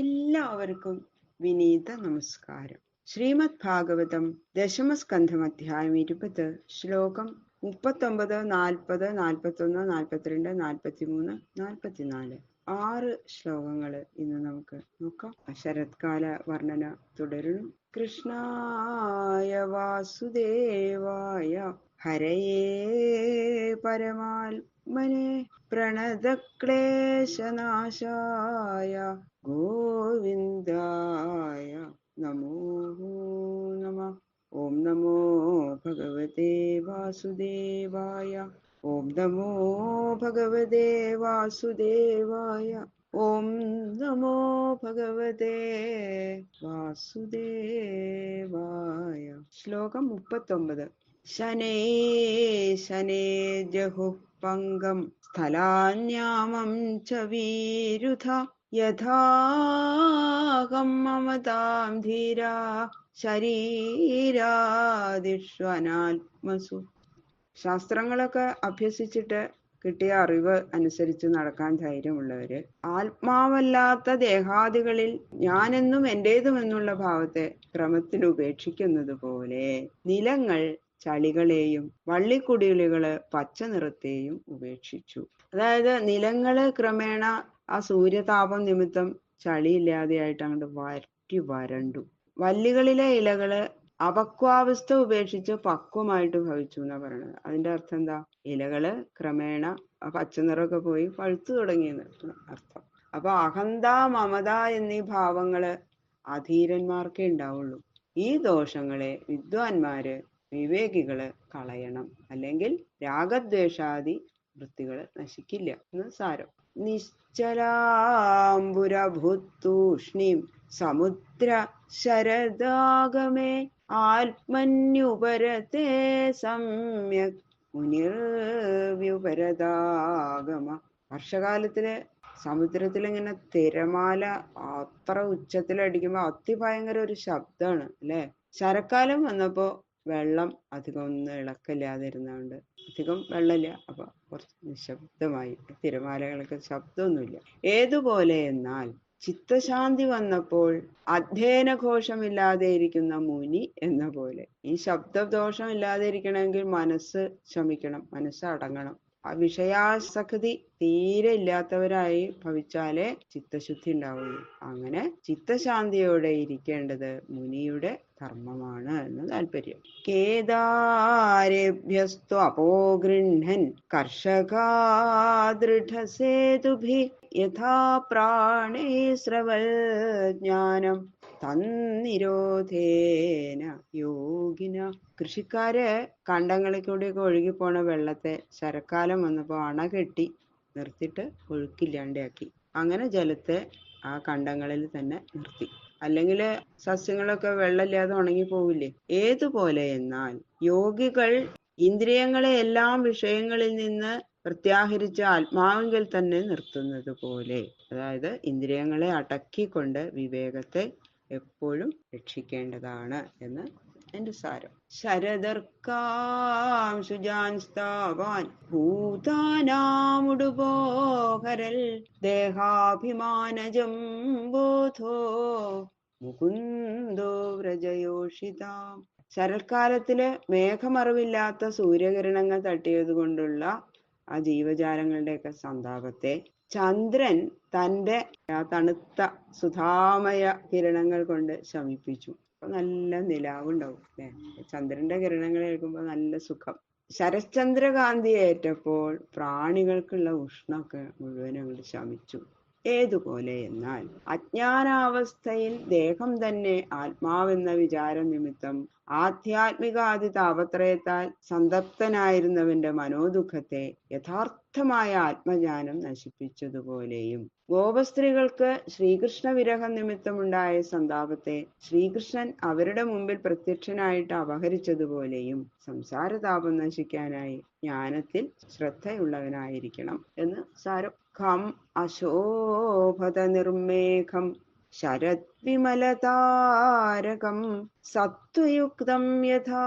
എല്ലാവർക്കും വിനീത നമസ്കാരം. ശ്രീമദ് ഭാഗവതം ദശമസ്കന്ധം അധ്യായം 20 ശ്ലോകം 39, 40, 41, 42, 43, 44 6 ശ്ലോകങ്ങൾ ഇന്ന് നമുക്ക് നോക്കാം. ശരത്കാല വർണ്ണന തുടരുന്നു. കൃഷ്ണായ വാസുദേവായ ഹരയേ പരമാത്മനെ പ്രണതക്ലേശനാശായ ഗോവിന്ദായ നമോ നമഃ. ഓം നമോ ഭഗവതേ വാസുദേവായ. ഓം നമോ ഭഗവതേ വാസുദേവായ. ഓം നമോ ഭഗവതേ വാസുദേവായ. ശ്ലോകം 39. ശനേ ശനേ ജഹുഃ പങ്കം സ്ഥലാന്യാമം ച വീരുധ യഥാഹം മമതാം ധീരാ ശരീരാദിഷ്വനാത്മസു. ശാസ്ത്രങ്ങളൊക്കെ അഭ്യസിച്ചിട്ട് കിട്ടിയ അറിവ് അനുസരിച്ച് നടക്കാൻ ധൈര്യമുള്ളവര് ആത്മാവല്ലാത്ത ദേഹാദികളിൽ ഞാനെന്നും എന്റേതുമെന്നുള്ള ഭാവത്തെ ക്രമത്തിൽ ഉപേക്ഷിക്കുന്നത് പോലെ നിലങ്ങൾ ചളികളെയും വള്ളിക്കുടിലുകള് പച്ച നിറത്തെയും ഉപേക്ഷിച്ചു. അതായത് നിലങ്ങള് ക്രമേണ ആ സൂര്യതാപം നിമിത്തം ചളിയില്ലാതെയായിട്ട് അങ്ങോട്ട് വരണ്ടു. വല്ലികളിലെ ഇലകള് അപക്വാവസ്ഥ ഉപേക്ഷിച്ച് പക്വമായിട്ട് ഭവിച്ചു എന്നാ പറയണത്. അതിന്റെ അർത്ഥം എന്താ? ഇലകള് ക്രമേണ പച്ചനിറമൊക്കെ പോയി പഴുത്തു തുടങ്ങിയെന്ന് അർത്ഥം. അപ്പൊ അഹന്ത മമത എന്നീ ഭാവങ്ങള് അധീരന്മാർക്കേ ഉണ്ടാവുള്ളൂ. ഈ ദോഷങ്ങളെ വിദ്വാൻമാര് വിവേകികള് കളയണം, അല്ലെങ്കിൽ രാഗദ്വേഷാദി വൃത്തികള് നശിക്കില്ല എന്ന് സാരം. നിശ്ചലാംബുരഭൂത്തൂഷ്ണീം സമുദ്ര ശരദാഗമേ ആത്മന്യുപരത്തെ സമ്യക് മുനിർവ്യുപരതാഗമ. വർഷകാലത്തില് സമുദ്രത്തിൽ ഇങ്ങനെ തിരമാല അത്ര ഉച്ചത്തിലടിക്കുമ്പോ അതിഭയങ്കര ഒരു ശബ്ദമാണ് അല്ലെ. ശരക്കാലം വന്നപ്പോ വെള്ളം അധികം ഒന്നും ഇളക്കില്ലാതെ ഇരുന്നുകൊണ്ട് അധികം വെള്ളമില്ല, അപ്പൊ കുറച്ച് നിശബ്ദമായി. തിരമാലകൾക്ക് ശബ്ദമൊന്നുമില്ല. ഏതുപോലെ എന്നാൽ ചിത്തശാന്തി വന്നപ്പോൾ അധ്യയനഘോഷമില്ലാതെ ഇരിക്കുന്ന മുനി എന്ന പോലെ. ഈ ശബ്ദദോഷം ഇല്ലാതെ ഇരിക്കണമെങ്കിൽ മനസ്സ് ശമിക്കണം, മനസ്സ് അടങ്ങണം. ആ വിഷയാസക്തി തീരെ ഇല്ലാത്തവരായി ഭവിച്ചാലേ ചിത്തശുദ്ധി ഉണ്ടാവുള്ളൂ. അങ്ങനെ ചിത്തശാന്തിയോടെ ഇരിക്കേണ്ടത് മുനിയുടെ ധർമ്മമാണ് എന്ന് താല്പര്യം. കേദാരേഭ്യസ്തു അപോഗൃഹൻ കർഷകാദൃഢസേതുഭി യഥാ പ്രാണേ സ്രവൽ ജ്ഞാനം തന്നിരോധേന യോഗിന. കൃഷിക്കാര് കണ്ടങ്ങളിൽ കൂടിയൊക്കെ ഒഴുകിപ്പോണ വെള്ളത്തെ ശരക്കാലം വന്നപ്പോ അണ കെട്ടി നിർത്തിയിട്ട് ഒഴുക്കില്ലാണ്ടാക്കി. അങ്ങനെ ജലത്തെ ആ കണ്ടങ്ങളിൽ തന്നെ നിർത്തി. അല്ലെങ്കിൽ സസ്യങ്ങളൊക്കെ വെള്ളമില്ലാതെ ഉണങ്ങി പോവില്ലേ. ഏതുപോലെ എന്നാൽ യോഗികൾ ഇന്ദ്രിയങ്ങളെ എല്ലാം വിഷയങ്ങളിൽ നിന്ന് പ്രത്യാഹരിച്ച് ആത്മാവിൽ തന്നെ നിർത്തുന്നത് പോലെ. അതായത് ഇന്ദ്രിയങ്ങളെ അടക്കിക്കൊണ്ട് വിവേകത്തെ എപ്പോഴും രക്ഷിക്കേണ്ടതാണ് എന്ന് എന്റെ സാരം. ശരദർക്കാം ശുജാൻസ്താവാൻ ഭൂതാനാമുടുപോഹരൽ ദേഹാഭിമാനജം ബോധോ മുകുന്ദോ വ്രജയോഷിതാം. ശരൽക്കാലത്തില് മേഘമറിവില്ലാത്ത സൂര്യകിരണങ്ങൾ തട്ടിയത് കൊണ്ടുള്ള ആ ജീവജാലങ്ങളുടെയൊക്കെ സന്താപത്തെ ചന്ദ്രൻ തൻ്റെ ആ തണുത്ത സുധാമയ കിരണങ്ങൾ കൊണ്ട് ശമിപ്പിച്ചു. അപ്പൊ നല്ല നിലാവുണ്ടാവും അല്ലെ. ചന്ദ്രന്റെ കിരണങ്ങൾ ഏൽക്കുമ്പോൾ നല്ല സുഖം. ശരചന്ദ്രകാന്തി ഏറ്റപ്പോൾ പ്രാണികൾക്കുള്ള ഉഷ്ണമൊക്കെ മുഴുവൻ അങ്ങോട്ട് ശമിച്ചു. ഏതുപോലെ എന്നാൽ അജ്ഞാനാവസ്ഥയിൽ ദേഹം തന്നെ ആത്മാവെന്ന വിചാരം നിമിത്തം ആധ്യാത്മികാദി താപത്രയത്താൽ സന്തപ്തനായിരുന്നവന്റെ മനോദുഃഖത്തെ യഥാർത്ഥമായ ആത്മജ്ഞാനം നശിപ്പിച്ചതുപോലെയും ഗോപസ്ത്രീകൾക്ക് ശ്രീകൃഷ്ണ വിരഹം നിമിത്തമുണ്ടായ സന്താപത്തെ ശ്രീകൃഷ്ണൻ അവരുടെ മുമ്പിൽ പ്രത്യക്ഷനായിട്ട് അപഹരിച്ചതുപോലെയും സംസാരതാപം നശിക്കാനായി ജ്ഞാനത്തിൽ ശ്രദ്ധയുള്ളവനായിരിക്കണം എന്ന് സാരം. ഖം അശോഭത നിർമേഘം ശരത് വിമലതാരകം സത്വയുക്തം യഥാ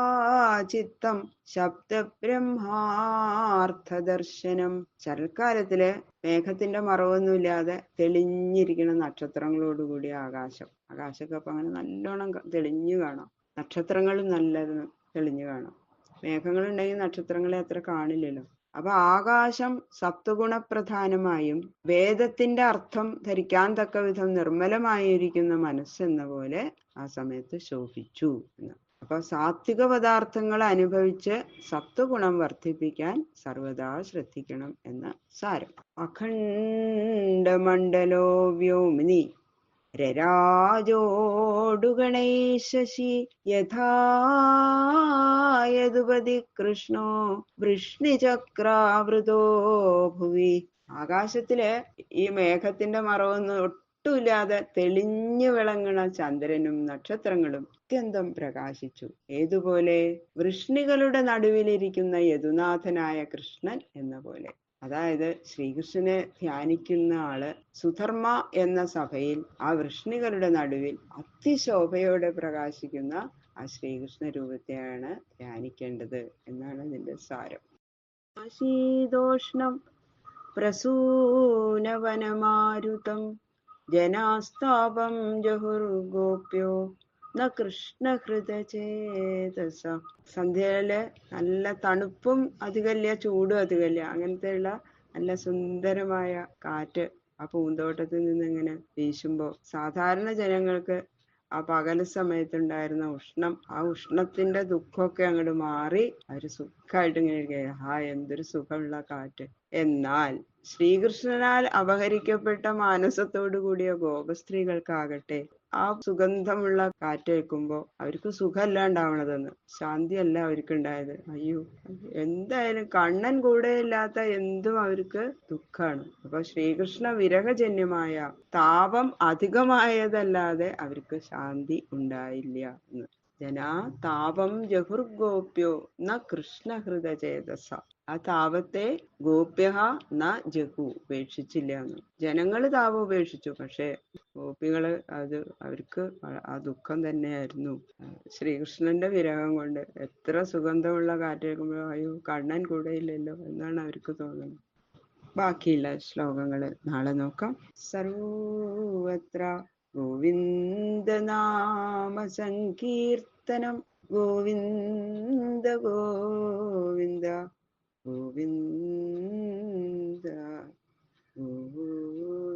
ചിത്തം ശബ്ദബ്രഹ്മാർത്ഥദർശനം. ശരത്കാലത്തില് മേഘത്തിന്റെ മറവൊന്നുമില്ലാതെ തെളിഞ്ഞിരിക്കുന്ന നക്ഷത്രങ്ങളോടുകൂടിയ ആകാശം. ആകാശമൊക്കെ അപ്പൊ അങ്ങനെ നല്ലോണം തെളിഞ്ഞു കാണാം. നക്ഷത്രങ്ങളും നല്ലത് തെളിഞ്ഞു കാണാം. മേഘങ്ങളുണ്ടെങ്കിൽ നക്ഷത്രങ്ങളെ അത്ര കാണില്ലല്ലോ. അപ്പൊ ആകാശം സത്വഗുണപ്രധാനമായും വേദത്തിന്റെ അർത്ഥം ധരിക്കാൻ തക്ക വിധം നിർമ്മലമായിരിക്കുന്ന മനസ്സെന്ന പോലെ ആ സമയത്ത് ശോഭിച്ചു എന്ന്. അപ്പൊ സാത്വിക പദാർത്ഥങ്ങൾ അനുഭവിച്ച് സത്വഗുണം വർദ്ധിപ്പിക്കാൻ സർവദാ ശ്രദ്ധിക്കണം എന്ന് സാരം. അഖണ്ഡമണ്ഡലോ വ്യോമിനി രരാജോടുഗണൈശശി യഥായതുപതി കൃഷ്ണോ വൃഷ്ണിചക്രാവൃതോ ഭുവി. ആകാശത്തില് ഈ മേഘത്തിന്റെ മറവൊന്നും ഒട്ടുമില്ലാതെ തെളിഞ്ഞു വിളങ്ങണ ചന്ദ്രനും നക്ഷത്രങ്ങളും അത്യന്തം പ്രകാശിച്ചു. ഏതുപോലെ? വൃഷ്ണികളുടെ നടുവിലിരിക്കുന്ന യദുനാഥനായ കൃഷ്ണൻ എന്ന പോലെ. അതായത് ശ്രീകൃഷ്ണനെ ധ്യാനിക്കുന്ന ആള് സുധർമ്മ എന്ന സഭയിൽ ആ വൃഷ്ണികളുടെ നടുവിൽ അതിശോഭയോടെ പ്രകാശിക്കുന്ന ആ ശ്രീകൃഷ്ണ രൂപത്തെയാണ് ധ്യാനിക്കേണ്ടത് എന്നാണ് ഇതിന്റെ സാരം. ശീതോഷ്ണം പ്രസൂനവനമാരുതം ജനാസ്താപം ജഹുർഗോപ്യോ ന കൃഷ്ണഹൃദചേതസ. സന്ധ്യയില് നല്ല തണുപ്പും അധികല്ല, ചൂടും അധികല്ല, അങ്ങനത്തെയുള്ള നല്ല സുന്ദരമായ കാറ്റ് ആ പൂന്തോട്ടത്തിൽ നിന്ന് ഇങ്ങനെ വീശുമ്പോ സാധാരണ ജനങ്ങൾക്ക് ആ പകൽ സമയത്തുണ്ടായിരുന്ന ഉഷ്ണം, ആ ഉഷ്ണത്തിന്റെ ദുഃഖമൊക്കെ അങ്ങോട്ട് മാറി അവര് സുഖമായിട്ട് ഇങ്ങനെ ഇരിക്കുക. എന്തൊരു സുഖമുള്ള കാറ്റ്. എന്നാൽ ശ്രീകൃഷ്ണനാൽ അപഹരിക്കപ്പെട്ട മാനസത്തോടു കൂടിയ ഗോപസ്ത്രീകൾക്കാകട്ടെ ആ സുഗന്ധമുള്ള കാറ്റേൽക്കുമ്പോ അവർക്ക് സുഖമല്ല ഉണ്ടാവണതെന്ന്, ശാന്തിയല്ല അവർക്ക് ഉണ്ടായത്. അയ്യോ, എന്തായാലും കണ്ണൻ കൂടെ ഇല്ലാത്ത എന്തും അവർക്ക് ദുഃഖാണ്. അപ്പൊ ശ്രീകൃഷ്ണ വിരഹജന്യമായ താപം അധികമായതല്ലാതെ അവർക്ക് ശാന്തി ഉണ്ടായില്ല എന്ന്. ജനാ താപം ജഹുർഗോപ്യോ ന കൃഷ്ണഹൃദചേതസ. ആ താപത്തെ ഗോപ്യ ന ജഹു ഉപേക്ഷിച്ചില്ല എന്ന്. ജനങ്ങള് താപം ഉപേക്ഷിച്ചു, പക്ഷെ ഗോപികള് അവർക്ക് ആ ദുഃഖം തന്നെയായിരുന്നു. ശ്രീകൃഷ്ണന്റെ വിരഹം കൊണ്ട് എത്ര സുഗന്ധമുള്ള കാറ്റേൽക്കുമ്പോഴോ അയ്യോ കണ്ണൻ കൂടെ ഇല്ലല്ലോ എന്നാണ് അവർക്ക് തോന്നുന്നത്. ബാക്കിയുള്ള ശ്ലോകങ്ങള് നാളെ നോക്കാം. സർവത്ര ഗോവിന്ദനാമ സങ്കീർത്തനം. ഗോവിന്ദ ഗോവിന്ദ ഗോവിന്ദ ഗോവിന്ദ.